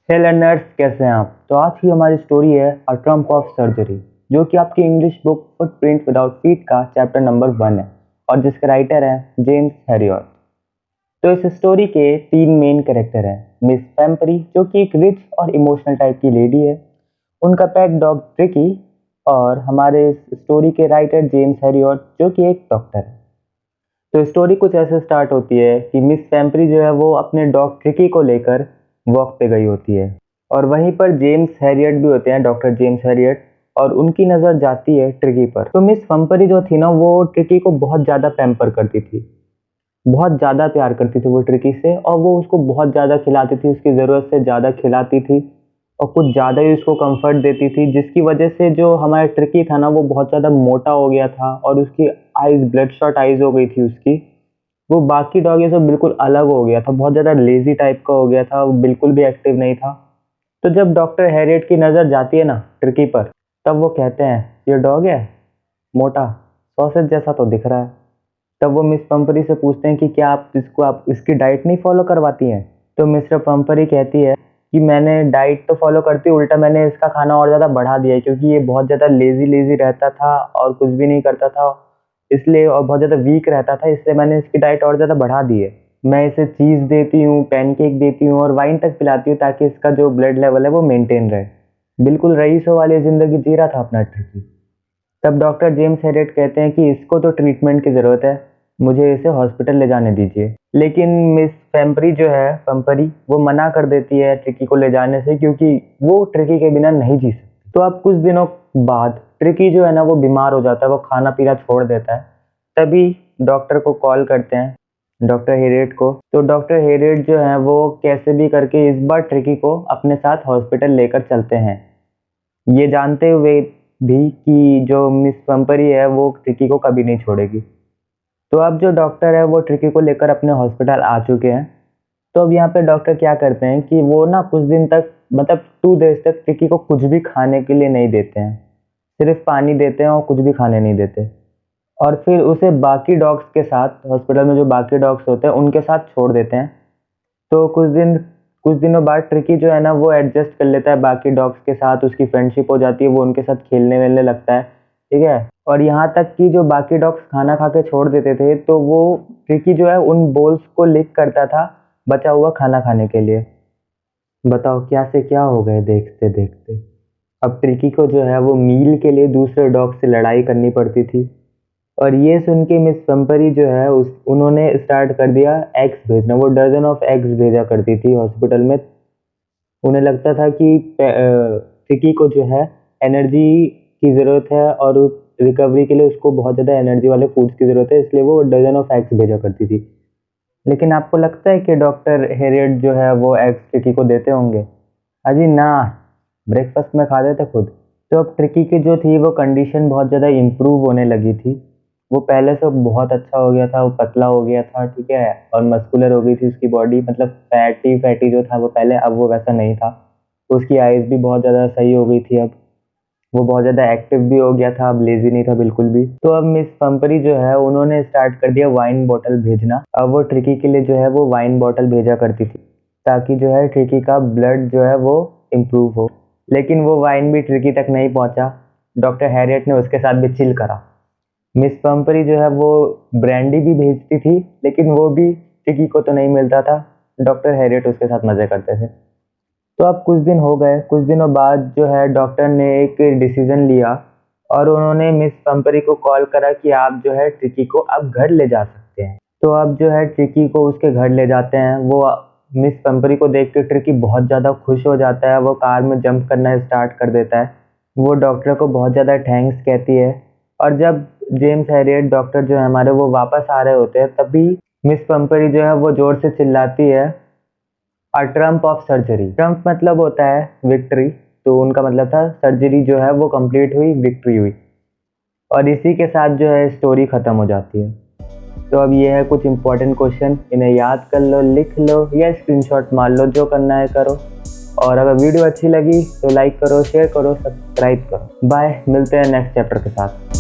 हे learners, कैसे हैं आप? तो आज की हमारी स्टोरी है अ ट्रम्प ऑफ सर्जरी, जो कि आपकी English book footprint without feet का चैप्टर नंबर 1 है और जिसके राइटर हैं जेम्स हैरियट। तो इस स्टोरी के 3 मेन कैरेक्टर हैं। मिस पेम्परी, जो कि एक रिच और इमोशनल टाइप की लेडी है, उनका पेट डॉग ट्रिकी, और हमारे इस स्टोरी के राइटर जेम्स हैरियट, जो कि एक डॉक्टर है। तो स्टोरी कुछ ऐसे स्टार्ट होती है कि मिस पेम्परी जो है वो अपने डॉग ट्रिकी को लेकर वॉक पे गई होती है, और वहीं पर जेम्स हैरियट भी होते हैं, डॉक्टर जेम्स हैरियट, और उनकी नज़र जाती है ट्रिकी पर। तो मिस पेम्परी जो थी ना, वो ट्रिकी को बहुत ज़्यादा पैम्पर करती थी, बहुत ज़्यादा प्यार करती थी वो ट्रिकी से, और वो उसको बहुत ज़्यादा खिलाती थी, उसकी ज़रूरत से ज़्यादा खिलाती थी और कुछ ज़्यादा ही उसको कंफर्ट देती थी, जिसकी वजह से जो हमारा ट्रिकी था ना, वो बहुत ज़्यादा मोटा हो गया था और उसकी आइज़ ब्लड शॉट आइज़ हो गई थी उसकी। वो बाकी डॉगी से बिल्कुल अलग हो गया था, बहुत ज़्यादा लेज़ी टाइप का हो गया था, वो बिल्कुल भी एक्टिव नहीं था। तो जब डॉक्टर हैरियट की नज़र जाती है ना ट्रिकी पर, तब वो कहते हैं, ये डॉग है, मोटा, सॉसेज जैसा तो दिख रहा है। तब वो मिस पंपरी से पूछते हैं कि क्या आप इसकी डाइट नहीं फॉलो करवाती हैं? तो मिस्टर पंपरी कहती है कि मैंने डाइट तो फॉलो करती हूँ, उल्टा मैंने इसका खाना और ज़्यादा बढ़ा दिया है, क्योंकि ये बहुत ज़्यादा लेज़ी रहता था और कुछ भी नहीं करता था, इसलिए, और बहुत ज़्यादा वीक रहता था, इसलिए मैंने इसकी डाइट और ज़्यादा बढ़ा दी है। मैं इसे चीज़ देती हूँ, पैनकेक देती हूँ और वाइन तक पिलाती हूँ, ताकि इसका जो ब्लड लेवल है वो मेंटेन रहे। बिल्कुल रईसों वाली ज़िंदगी जी रहा था अपना ट्रिकी। तब डॉक्टर जेम्स हैरियट कहते हैं कि इसको तो ट्रीटमेंट की ज़रूरत है, मुझे इसे हॉस्पिटल ले जाने दीजिए। लेकिन मिस पेम्परी जो है, पंपरी, वो मना कर देती है ट्रिकी को ले जाने से, क्योंकि वो ट्रिकी के बिना नहीं जी सकती। तो अब कुछ दिनों बाद ट्रिकी जो है ना, वो बीमार हो जाता है, वो खाना पीना छोड़ देता है। तभी डॉक्टर को कॉल करते हैं, डॉक्टर हैरियट को। तो डॉक्टर हैरियट जो है वो कैसे भी करके इस बार ट्रिकी को अपने साथ हॉस्पिटल लेकर चलते हैं, ये जानते हुए भी कि जो मिस पंपरी है वो ट्रिकी को कभी नहीं छोड़ेगी। तो अब जो डॉक्टर है वो ट्रिकी को लेकर अपने हॉस्पिटल आ चुके हैं। तो अब यहाँ पे डॉक्टर क्या करते हैं कि वो ना कुछ दिन तक, मतलब 2 डेज़ तक ट्रिकी को कुछ भी खाने के लिए नहीं देते हैं, सिर्फ पानी देते हैं और कुछ भी खाने नहीं देते। और फिर उसे बाकी डॉग्स के साथ, हॉस्पिटल में जो बाकी डॉग्स होते हैं उनके साथ छोड़ देते हैं। तो कुछ दिनों बाद ट्रिकी जो है ना, वो एडजस्ट कर लेता है बाकी डॉग्स के साथ, उसकी फ्रेंडशिप हो जाती है, वो उनके साथ खेलने-वेलने लगता है, ठीक है? और यहाँ तक कि जो बाकी डॉग्स खाना खा के छोड़ देते थे, तो वो ट्रिकी जो है उन बोल्स को लिक करता था बचा हुआ खाना खाने के लिए। बताओ क्या से क्या हो गए देखते-देखते। अब ट्रिकी को जो है वो मील के लिए दूसरे डॉग से लड़ाई करनी पड़ती थी। और ये सुन के मिस पंपरी जो है उन्होंने स्टार्ट कर दिया एग्स भेजना। वो डज़न ऑफ एग्स भेजा करती थी हॉस्पिटल में। उन्हें लगता था कि ट्रिकी को जो है एनर्जी की ज़रूरत है और रिकवरी के लिए उसको बहुत ज़्यादा एनर्जी वाले फूड्स की ज़रूरत है, इसलिए वो डज़न ऑफ एग्स भेजा करती थी। लेकिन आपको लगता है कि डॉक्टर हैरियट जो है वो एग्स ट्रिकी को देते होंगे? अजी ना, ब्रेकफास्ट में खाते थे खुद। तो अब ट्रिकी की जो थी वो कंडीशन बहुत ज़्यादा इम्प्रूव होने लगी थी। वो पहले से बहुत अच्छा हो गया था, वो पतला हो गया था, ठीक है? और मस्कुलर हो गई थी उसकी बॉडी, मतलब फैटी जो था वो पहले, अब वो वैसा नहीं था। उसकी आइज़ भी बहुत ज़्यादा सही हो गई थी अब। वो बहुत ज़्यादा एक्टिव भी हो गया था, अब लेज़ी नहीं था बिल्कुल भी। तो अब मिस पंपरी जो है उन्होंने स्टार्ट कर दिया वाइन बॉटल भेजना। अब वो ट्रिकी के लिए जो है वो वाइन बॉटल भेजा करती थी, ताकि जो है ट्रिकी का ब्लड जो है वो इम्प्रूव हो। लेकिन वो वाइन भी ट्रिकी तक नहीं पहुँचा। डॉक्टर हैरियट ने उसके साथ भी चिल करा। मिस पंपरी जो है वो ब्रांडी भी भेजती थी, लेकिन वो भी ट्रिकी को तो नहीं मिलता था। डॉक्टर हैरियट उसके साथ मज़े करते थे। तो अब कुछ दिन हो गए, कुछ दिनों बाद जो है डॉक्टर ने एक डिसीजन लिया और उन्होंने मिस पंपरी को कॉल करा कि आप जो है ट्रिकी को अब घर ले जा सकते हैं। तो अब जो है ट्रिकी को उसके घर ले जाते हैं। वो मिस पंपरी को देख के ट्रिकी बहुत ज़्यादा खुश हो जाता है, वो कार में जंप करना स्टार्ट कर देता है। वो डॉक्टर को बहुत ज़्यादा थैंक्स कहती है। और जब जेम्स हैरियट डॉक्टर जो है हमारे वो वापस आ रहे होते हैं, तभी मिस पंपरी जो है वो ज़ोर से चिल्लाती है, अ ट्रम्प ऑफ सर्जरी। ट्रम्प मतलब होता है विक्ट्री, तो उनका मतलब था सर्जरी जो है वो कंप्लीट हुई, विक्ट्री हुई। और इसी के साथ जो है स्टोरी ख़त्म हो जाती है। तो अब ये है कुछ इंपॉर्टेंट क्वेश्चन, इन्हें याद कर लो, लिख लो या स्क्रीनशॉट मार लो, जो करना है करो। और अगर वीडियो अच्छी लगी तो लाइक करो, शेयर करो, सब्सक्राइब करो। बाय, मिलते हैं नेक्स्ट चैप्टर के साथ।